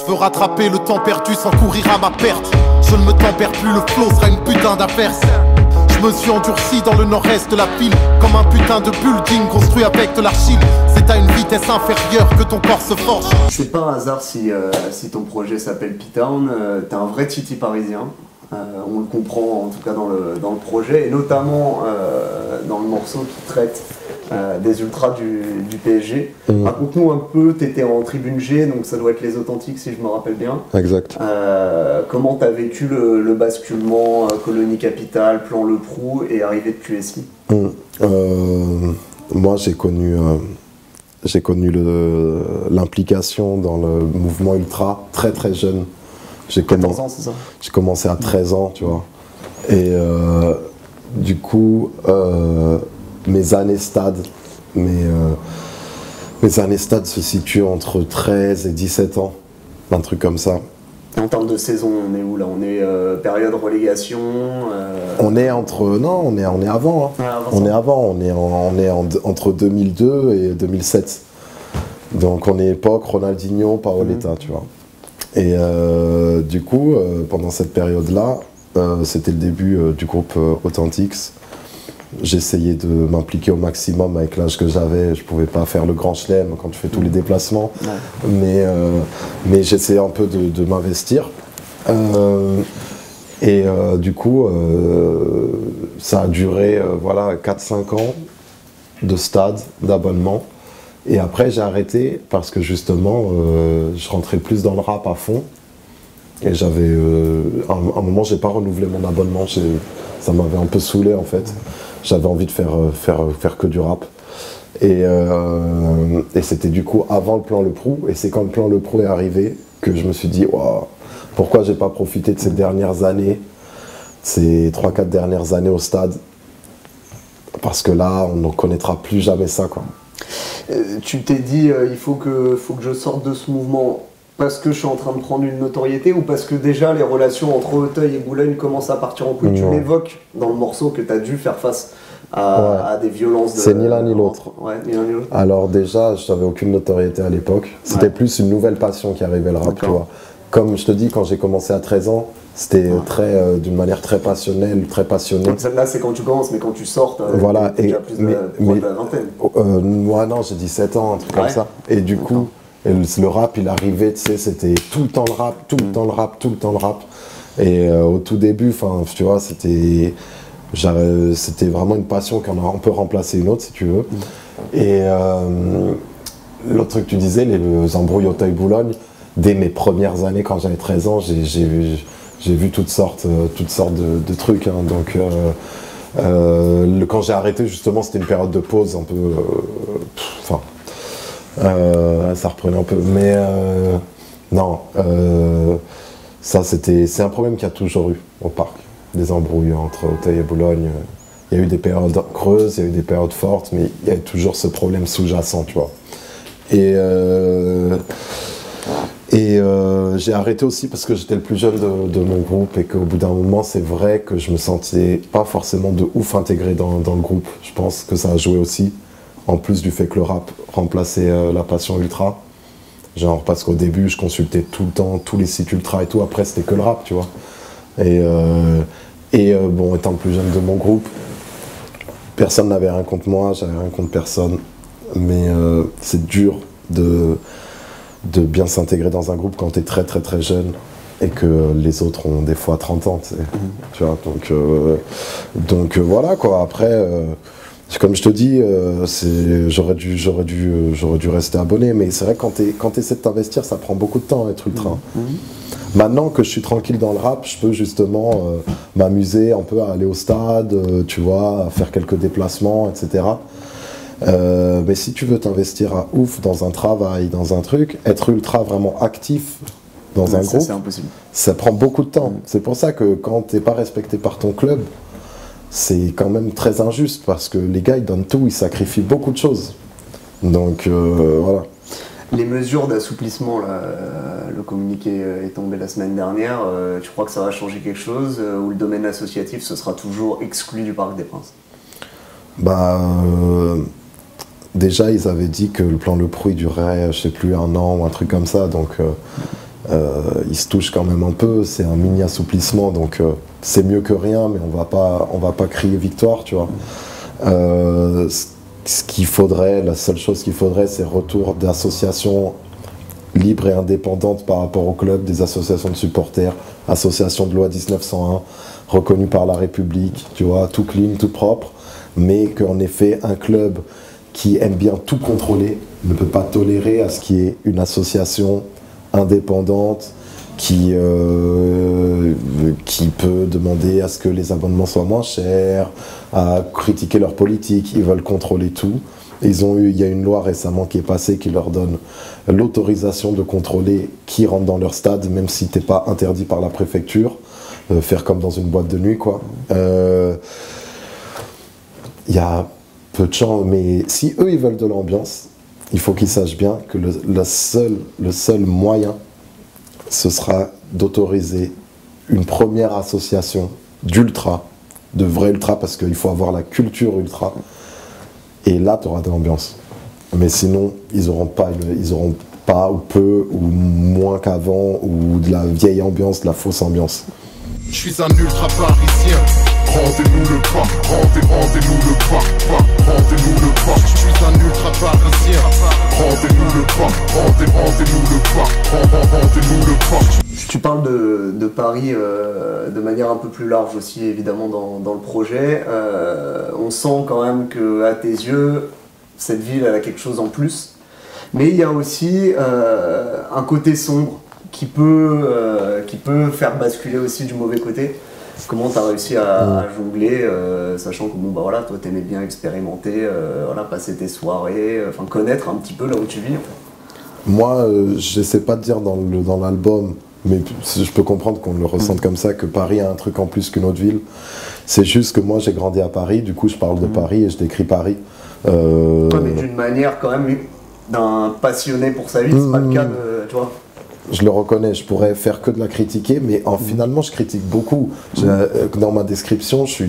veux rattraper le temps perdu sans courir à ma perte. Je ne me tempère plus, le flow sera une putain d'affaire. Je me suis endurci dans le nord-est de la ville, comme un putain de building construit avec de l'argile. C'est à une vitesse inférieure que ton corps se forge. C'est pas un hasard si ton projet s'appelle P-Town. T'es un vrai titi parisien. On le comprend en tout cas dans le projet, et notamment dans le morceau qui traite des ultras du PSG. Raconte-nous un peu, t'étais en tribune G, donc ça doit être les Authentiques si je me rappelle bien. Exact. Comment t'as vécu le basculement Colonie Capitale, Plan Le Prou et arrivée de QSI? Moi j'ai connu l'implication dans le mouvement ultra très très jeune. J'ai 14 ans, c'est ça? J'ai commencé à 13 ans, tu vois. Et du coup, mes années stade se situent entre 13 et 17 ans, un truc comme ça. Et en termes de saison, on est où là? On est période relégation On est entre... Non, on est avant. Hein. On est avant, on est entre 2002 et 2007. Donc on est époque Ronaldinho, Paoletta, tu vois. Et du coup, pendant cette période-là, c'était le début du groupe Authentiques. J'essayais de m'impliquer au maximum avec l'âge que j'avais. Je pouvais pas faire le grand chelem quand je fais tous les déplacements, mais j'essayais un peu de m'investir. Du coup, ça a duré voilà, 4-5 ans de stade, d'abonnement. Et après, j'ai arrêté parce que justement, je rentrais plus dans le rap à fond. Et j'avais... à un moment, j'ai pas renouvelé mon abonnement. Ça m'avait un peu saoulé, en fait. J'avais envie de faire que du rap. Et c'était du coup avant le plan Le Prou. Et c'est quand le plan Le Prou est arrivé que je me suis dit, wow, pourquoi j'ai pas profité de ces dernières années, ces 3-4 dernières années au stade. Parce que là, on ne connaîtra plus jamais ça, quoi. Tu t'es dit, il faut que je sorte de ce mouvement parce que je suis en train de prendre une notoriété, ou parce que déjà les relations entre Auteuil et Boulogne commencent à partir en couille? Tu l'évoques dans le morceau que tu as dû faire face à des violences. C'est ni l'un ni l'autre. Ouais, ni l'un ni l'autre. Alors déjà, je n'avais aucune notoriété à l'époque. C'était plus une nouvelle passion qui arrivait, le rap, tu vois. Comme je te dis, quand j'ai commencé à 13 ans, c'était d'une manière très passionnelle, très passionnée. Donc celle-là, c'est quand tu commences, mais quand tu sors, voilà, tu as plus de la vingtaine. Moi, non, j'ai 17 ans, un truc comme ça. Et du coup, le rap, il arrivait, tu sais, c'était tout le temps le rap, tout le temps le rap, tout le temps le rap. Et au tout début, tu vois, c'était vraiment une passion qui en a un peu remplacé une autre, si tu veux. Et l'autre truc que tu disais, les embrouilles Auteuil-Boulogne, dès mes premières années, quand j'avais 13 ans, j'ai vu toutes sortes de trucs. Hein. Donc, quand j'ai arrêté, justement, c'était une période de pause un peu... ça reprenait un peu. Mais non, c'est un problème qu'il y a toujours eu au parc. Des embrouilles entre Auteuil et Boulogne. Il y a eu des périodes creuses, il y a eu des périodes fortes, mais il y a toujours ce problème sous-jacent, tu vois. Et j'ai arrêté aussi parce que j'étais le plus jeune de mon groupe, et qu'au bout d'un moment, c'est vrai que je me sentais pas forcément de ouf intégré dans le groupe. Je pense que ça a joué aussi, en plus du fait que le rap remplaçait la passion ultra. Genre, parce qu'au début, je consultais tout le temps tous les sites ultra et tout, après c'était que le rap, tu vois. Bon, étant le plus jeune de mon groupe, personne n'avait rien contre moi, j'avais rien contre personne. Mais c'est dur de bien s'intégrer dans un groupe quand tu es très très très jeune et que les autres ont des fois 30 ans, tu vois. Donc voilà quoi. Après, comme je te dis, j'aurais dû rester abonné, mais c'est vrai que quand tu essaies de t'investir, ça prend beaucoup de temps à être ultra. Maintenant que je suis tranquille dans le rap, je peux justement m'amuser un peu à aller au stade, tu vois, à faire quelques déplacements, etc. Mais si tu veux t'investir à ouf dans un travail, dans un truc, être ultra vraiment actif dans un groupe, ça prend beaucoup de temps. C'est pour ça que quand t'es pas respecté par ton club, c'est quand même très injuste, parce que les gars ils donnent tout, ils sacrifient beaucoup de choses. Donc voilà. Les mesures d'assouplissement, le communiqué est tombé la semaine dernière, tu crois que ça va changer quelque chose, ou le domaine associatif ce sera toujours exclu du Parc des Princes? Déjà, ils avaient dit que le plan Le Prou durerait, je sais plus, 1 an ou un truc comme ça. Donc, ils se touchent quand même un peu, c'est un mini assouplissement, donc c'est mieux que rien, mais on va pas crier victoire, tu vois. Ce qu'il faudrait, la seule chose qu'il faudrait, c'est retour d'associations libres et indépendantes par rapport au club, des associations de supporters, associations de loi 1901, reconnues par la République, tu vois, tout clean, tout propre, mais qu'en effet, un club qui aime bien tout contrôler ne peut pas tolérer à ce qu'il y ait une association indépendante qui peut demander à ce que les abonnements soient moins chers, à critiquer leur politique, ils veulent contrôler tout. Il y a une loi récemment qui est passée qui leur donne l'autorisation de contrôler qui rentre dans leur stade, même si t'es pas interdit par la préfecture, faire comme dans une boîte de nuit, quoi. Il y a peu de chance, mais si eux ils veulent de l'ambiance, il faut qu'ils sachent bien que le seul moyen, ce sera d'autoriser une première association d'ultra, de vrai ultra, parce qu'il faut avoir la culture ultra. Et là, tu auras de l'ambiance. Mais sinon, ils n'auront pas, ou peu, ou moins qu'avant, ou de la vieille ambiance, de la fausse ambiance. Je suis un ultra parisien. Rendez-nous le pas, rendez-nous le pas, rendez-nous le pas. Je suis un ultra parisien. Rendez-nous le pas, rendez-nous le pas, rendez-nous le pas. Tu parles de Paris de manière un peu plus large aussi, évidemment, dans le projet. On sent quand même qu'à tes yeux, cette ville, elle a quelque chose en plus. Mais il y a aussi un côté sombre qui peut faire basculer aussi du mauvais côté. Comment tu as réussi à jongler, sachant que bon, bah, voilà, toi, tu aimais bien expérimenter, voilà, passer tes soirées, connaître un petit peu là où tu vis. Moi, j'essaie pas de dire dans l'album, mais je peux comprendre qu'on le ressente comme ça, que Paris a un truc en plus qu'une autre ville. C'est juste que moi j'ai grandi à Paris, du coup je parle de Paris et je décris Paris. Ouais, mais d'une manière quand même d'un passionné pour sa vie, c'est pas le cas de, tu vois. Je le reconnais, je pourrais faire que de la critiquer, mais finalement je critique beaucoup. Dans ma description, je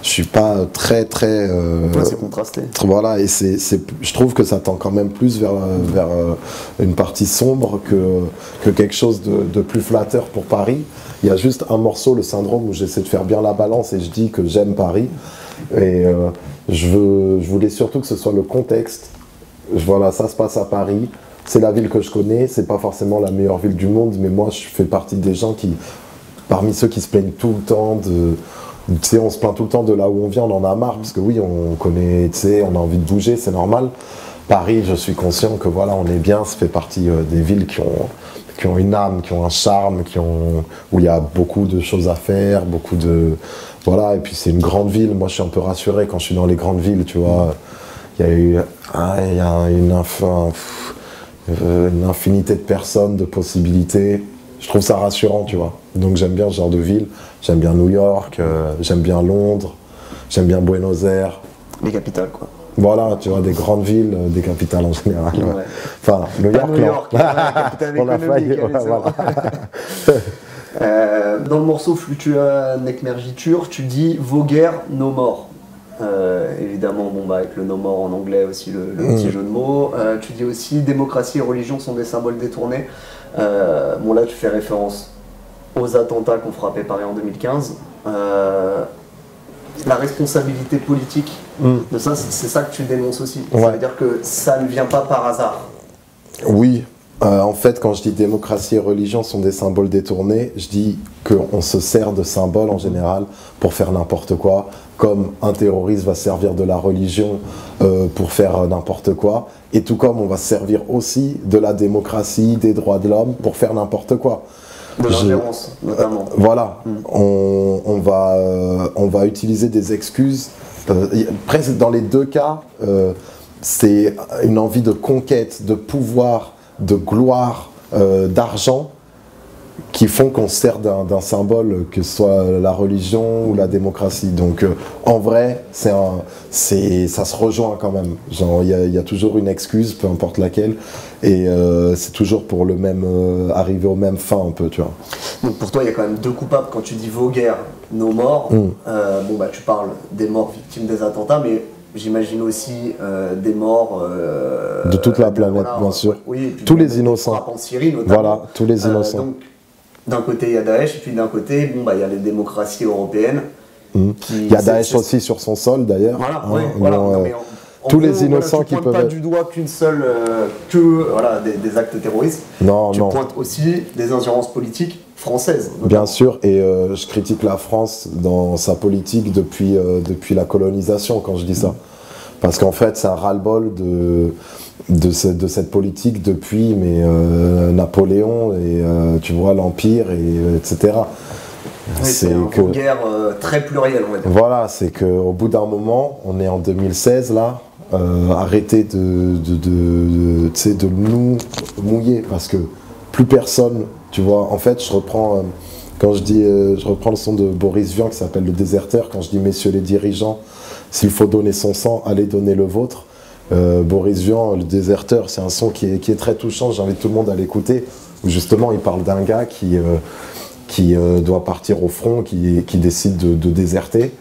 suis pas très c'est contrasté. Voilà, et je trouve que ça tend quand même plus vers une partie sombre que quelque chose de plus flatteur pour Paris. Il y a juste un morceau, Le Syndrome, où j'essaie de faire bien la balance et je dis que j'aime Paris. Et je voulais surtout que ce soit le contexte. Voilà, ça se passe à Paris. C'est la ville que je connais, c'est pas forcément la meilleure ville du monde, mais moi je fais partie des gens parmi ceux qui se plaignent tout le temps tu sais, on se plaint tout le temps de là où on vient, on en a marre, parce que oui, on connaît, tu sais, on a envie de bouger, c'est normal. Paris, je suis conscient que voilà, on est bien, ça fait partie des villes qui ont une âme, qui ont un charme, où il y a beaucoup de choses à faire, voilà, et puis c'est une grande ville. Moi je suis un peu rassuré quand je suis dans les grandes villes, tu vois. Il y a une infinité de personnes, de possibilités. Je trouve ça rassurant, tu vois. Donc j'aime bien ce genre de ville. J'aime bien New York, j'aime bien Londres, j'aime bien Buenos Aires. Les capitales, quoi. Voilà, tu vois, des grandes villes, des capitales en général. Ouais. Enfin, New York, capitale on a failli, voilà. Dans le morceau Flutua Nekmergitur, tu dis « Vos guerres, nos morts ». Évidemment, bon, avec le no more en anglais aussi, le petit jeu de mots. Tu dis aussi démocratie et religion sont des symboles détournés. Bon, là tu fais référence aux attentats qu'ont frappé Paris en 2015. La responsabilité politique de ça, c'est ça que tu dénonces aussi. Ouais. Ça veut dire que ça ne vient pas par hasard. Oui. En fait, quand je dis démocratie et religion sont des symboles détournés, je dis qu'on se sert de symboles en général pour faire n'importe quoi, comme un terroriste va servir de la religion pour faire n'importe quoi, et tout comme on va servir aussi de la démocratie, des droits de l'homme pour faire n'importe quoi. De l'ingérence, notamment. Voilà, on va utiliser des excuses. Presque dans les deux cas, c'est une envie de conquête, de pouvoir, de gloire, d'argent, qui font qu'on sert d'un symbole, que ce soit la religion ou la démocratie. Donc en vrai, ça se rejoint quand même. Genre, il y a toujours une excuse, peu importe laquelle, et c'est toujours pour le même arriver au même fin un peu, tu vois. Donc pour toi, il y a quand même deux coupables quand tu dis vos guerres, nos morts. Bon bah tu parles des morts victimes des attentats, mais j'imagine aussi des morts de toute la planète, voilà, bien sûr. Oui, et puis tous les des innocents. frappes en Syrie notamment. Voilà, tous les innocents. Donc, d'un côté, il y a Daesh, et puis d'un côté, bon, bah, il y a les démocraties européennes. Il y a Daesh aussi sur son sol, d'ailleurs. Voilà, hein, oui, voilà. non, Non, mais tous gros, les innocents qui tu peuvent pointes pas être... du doigt qu'une seule, voilà, des actes terroristes. Non, tu non. pointes aussi des ingérences politiques françaises. Notamment. Bien sûr, et je critique la France dans sa politique depuis la colonisation quand je dis ça. Parce qu'en fait, c'est un ras-le-bol de cette politique depuis Napoléon et tu vois l'Empire, etc. Oui, c'est une guerre très plurielle, on va dire. Voilà, c'est qu'au bout d'un moment, on est en 2016 là, arrêtez de nous mouiller parce que plus personne, tu vois, en fait, je reprends le son de Boris Vian qui s'appelle Le Déserteur, quand je dis messieurs les dirigeants, s'il faut donner son sang, allez donner le vôtre. Boris Vian, Le Déserteur, c'est un son qui est très touchant, j'invite tout le monde à l'écouter, où justement il parle d'un gars qui doit partir au front, qui décide de déserter,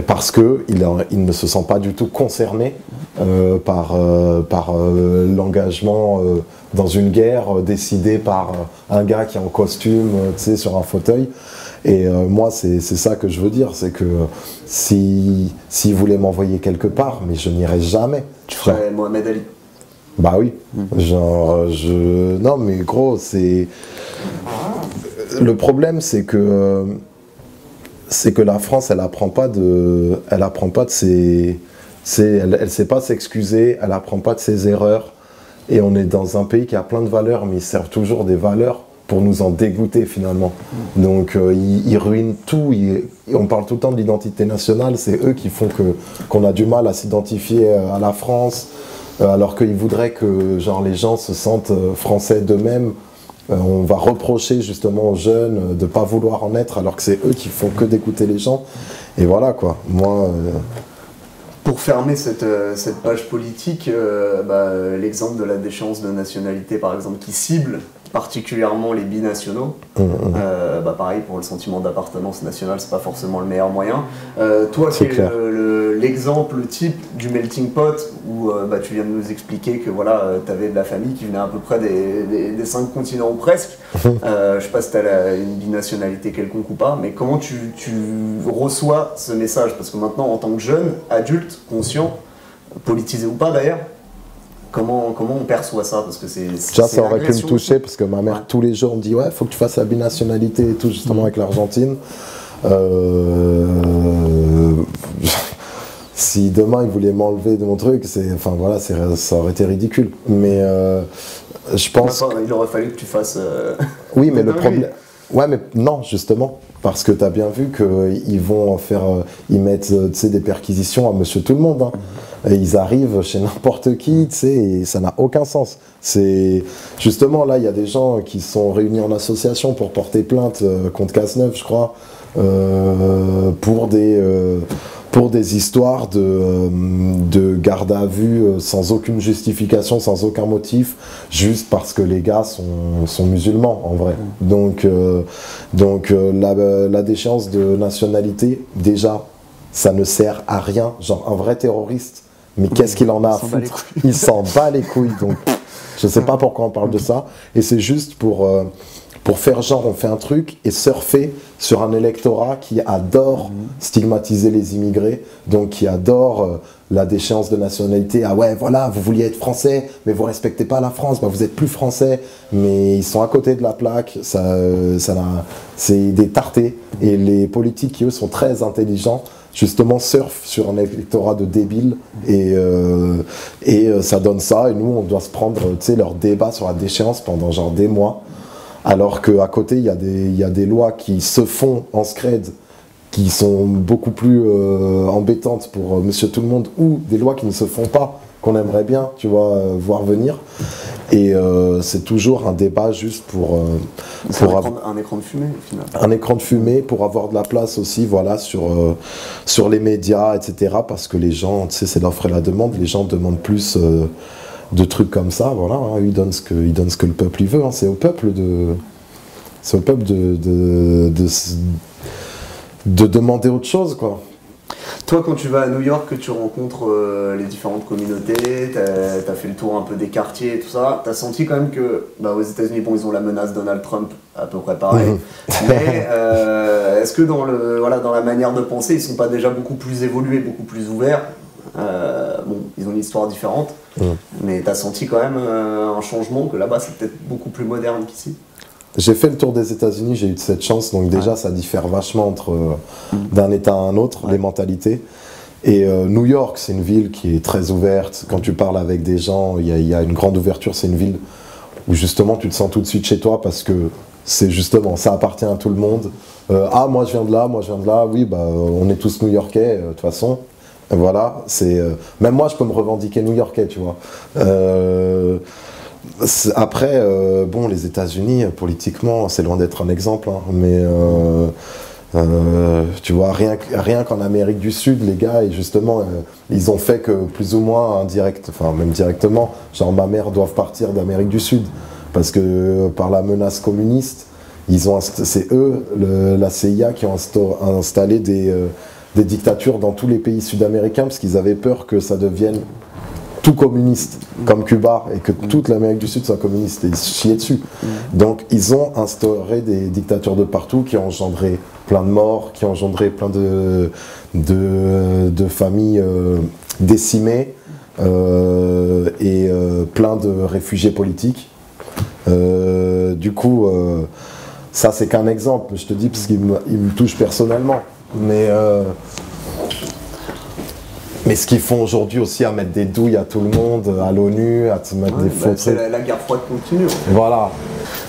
parce qu'il ne se sent pas du tout concerné par l'engagement dans une guerre décidée par un gars qui est en costume, sur un fauteuil. Et moi, c'est ça que je veux dire, c'est que s'il voulait m'envoyer quelque part, mais je n'irai jamais. Tu ferais Mohamed Ali. Bah oui, non mais gros, c'est... Le problème, c'est que la France, elle apprend pas de ses... Elle sait pas s'excuser, elle apprend pas de ses erreurs. Et on est dans un pays qui a plein de valeurs, mais ils servent toujours des valeurs pour nous en dégoûter finalement. Donc ils ruinent tout. On parle tout le temps de l'identité nationale, c'est eux qui font qu'on a du mal à s'identifier à la France, alors qu'ils voudraient que genre, les gens se sentent français d'eux-mêmes. On va reprocher justement aux jeunes de ne pas vouloir en être, alors que c'est eux qui font que d'écouter les gens. Et voilà quoi, moi... Pour fermer cette page politique, l'exemple de la déchéance de nationalité par exemple qui cible particulièrement les binationaux, pareil pour le sentiment d'appartenance nationale, c'est pas forcément le meilleur moyen. Toi, quel est l'exemple type du melting pot où tu viens de nous expliquer que voilà, tu avais de la famille qui venait à peu près des 5 continents ou presque. Je sais pas si tu as une binationalité quelconque ou pas, mais comment tu reçois ce message? Parce que maintenant, en tant que jeune, adulte, conscient, politisé ou pas d'ailleurs, comment on perçoit ça? Parce que déjà, ça aurait pu me toucher, parce que ma mère, tous les jours, me dit « Ouais, faut que tu fasses la binationalité et tout, justement, avec l'Argentine. » Si demain, il voulait m'enlever de mon truc, ça aurait été ridicule. Mais je pense... il aurait fallu que tu fasses... Oui, mais le problème... Ouais, mais non, justement, parce que tu as bien vu qu'ils vont ils mettent des perquisitions à monsieur tout le monde. Hein. Et ils arrivent chez n'importe qui, et ça n'a aucun sens. Justement, là, il y a des gens qui sont réunis en association pour porter plainte contre Cazeneuve, je crois, pour des histoires de garde à vue sans aucune justification, sans aucun motif, juste parce que les gars sont musulmans en vrai. Donc la déchéance de nationalité, déjà, ça ne sert à rien. Genre un vrai terroriste, mais qu'est-ce qu'il en a à foutre? Il s'en bat les couilles. Donc je sais pas pourquoi on parle de ça. Et c'est juste pour faire genre on fait un truc et surfer sur un électorat qui adore stigmatiser les immigrés, donc qui adore la déchéance de nationalité. Ah ouais, voilà, vous vouliez être français, mais vous respectez pas la France, vous êtes plus français, mais ils sont à côté de la plaque, c'est des tartés. Et les politiques qui, eux, sont très intelligents, justement surfent sur un électorat de débiles et ça donne ça. Et nous, on doit se prendre leur débat sur la déchéance pendant genre des mois. Alors qu'à côté, il y a des lois qui se font en scred, qui sont beaucoup plus embêtantes pour monsieur tout le monde, ou des lois qui ne se font pas, qu'on aimerait bien, tu vois, voir venir. Et c'est toujours un débat juste pour un écran de fumée, au final. Un écran de fumée pour avoir de la place aussi, voilà, sur les médias, etc. Parce que les gens, tu sais, c'est l'offre et la demande, les gens demandent plus... de trucs comme ça, voilà, hein, il donne ce que le peuple il veut, hein, c'est au peuple de demander autre chose, quoi. Toi, quand tu vas à New York, que tu rencontres les différentes communautés, t'as fait le tour un peu des quartiers et tout ça, t'as senti quand même que, aux États-Unis, bon, ils ont la menace Donald Trump à peu près pareil, mais est-ce que dans la manière de penser, ils sont pas déjà beaucoup plus évolués, beaucoup plus ouverts? Bon, ils ont une histoire différente, mais t'as senti quand même un changement, que là-bas c'est peut-être beaucoup plus moderne qu'ici? J'ai fait le tour des États-Unis, j'ai eu cette chance, donc déjà ça diffère vachement entre d'un État à un autre, les mentalités. Et New York, c'est une ville qui est très ouverte. Quand tu parles avec des gens, il y a une grande ouverture. C'est une ville où justement tu te sens tout de suite chez toi parce que c'est justement, ça appartient à tout le monde. Ah, moi je viens de là, moi je viens de là. Oui, on est tous New-Yorkais de toute façon. Voilà, même moi je peux me revendiquer New-Yorkais, tu vois. Après, bon, les États-Unis, politiquement, c'est loin d'être un exemple, hein, mais tu vois, rien qu'en Amérique du Sud, les gars, et justement, ils ont fait que plus ou moins même directement, genre ma mère doivent partir d'Amérique du Sud, parce que par la menace communiste, c'est eux, la CIA, qui ont installé des dictatures dans tous les pays sud-américains, parce qu'ils avaient peur que ça devienne tout communiste, comme Cuba, et que toute l'Amérique du Sud soit communiste, et ils se chiaient dessus. Donc ils ont instauré des dictatures de partout qui ont engendré plein de morts, qui ont engendré plein de familles décimées, et plein de réfugiés politiques. Du coup, ça c'est qu'un exemple, je te dis, parce qu'il me touche personnellement. Mais ce qu'ils font aujourd'hui aussi, à mettre des douilles à tout le monde, à l'ONU, à te mettre des faux trucs. La guerre froide continue. Voilà.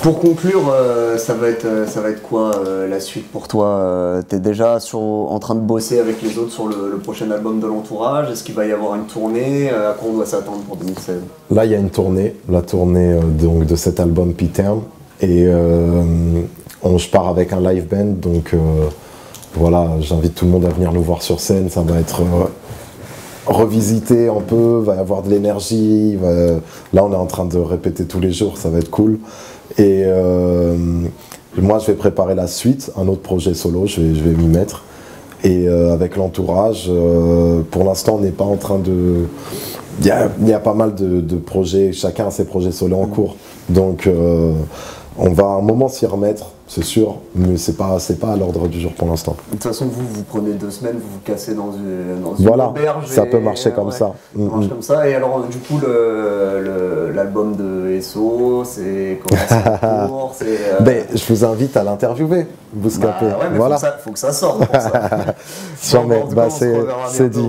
Pour conclure, ça va être quoi la suite pour toi? T'es déjà en train de bosser avec les autres sur le prochain album de l'entourage? Est-ce qu'il va y avoir une tournée? À quoi on doit s'attendre pour 2016? Là, il y a une tournée, la tournée donc, de cet album P-Town. Et je pars avec un live band, donc voilà, j'invite tout le monde à venir nous voir sur scène. Ça va être revisité un peu, va y avoir de l'énergie. Là, on est en train de répéter tous les jours, ça va être cool. Et moi, je vais préparer la suite, un autre projet solo, je vais m'y mettre. Et avec l'entourage, pour l'instant, on n'est pas en train de... Il y a pas mal de projets, chacun a ses projets solo en cours. Donc, on va à un moment s'y remettre, c'est sûr, mais c'est pas à l'ordre du jour pour l'instant. De toute façon, vous prenez 2 semaines, vous vous cassez dans une voilà, auberge. Ça peut marcher comme ça. Ça marche comme ça. Et alors, du coup, l'album de SO, c'est comment ça court, je vous invite à l'interviewer, Bouscapé. Voilà. Faut que ça sorte pour ça. C'est dit.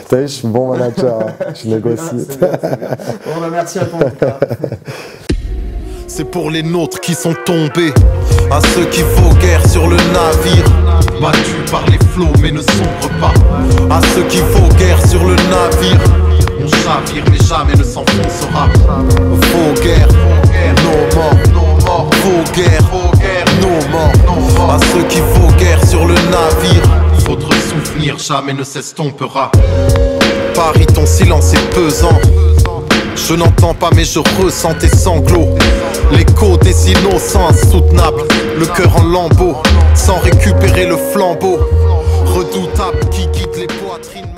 T'as vu, je suis bon manager, je négocie. C'est bien. Bon, merci à toi en tout cas. C'est pour les nôtres qui sont tombés, à ceux qui voguèrent sur le navire, battus par les flots mais ne sombrent pas. À ceux qui voguèrent sur le navire, on chavire mais jamais ne s'enfoncera. Voguèrent, nos morts, voguèrent, nos morts. À ceux qui voguèrent sur le navire, votre souvenir jamais ne s'estompera. Paris, ton silence est pesant. Je n'entends pas mais je ressens tes sanglots. L'écho des innocents insoutenables, le cœur en lambeaux, sans récupérer le flambeau. Redoutable qui quitte les poitrines.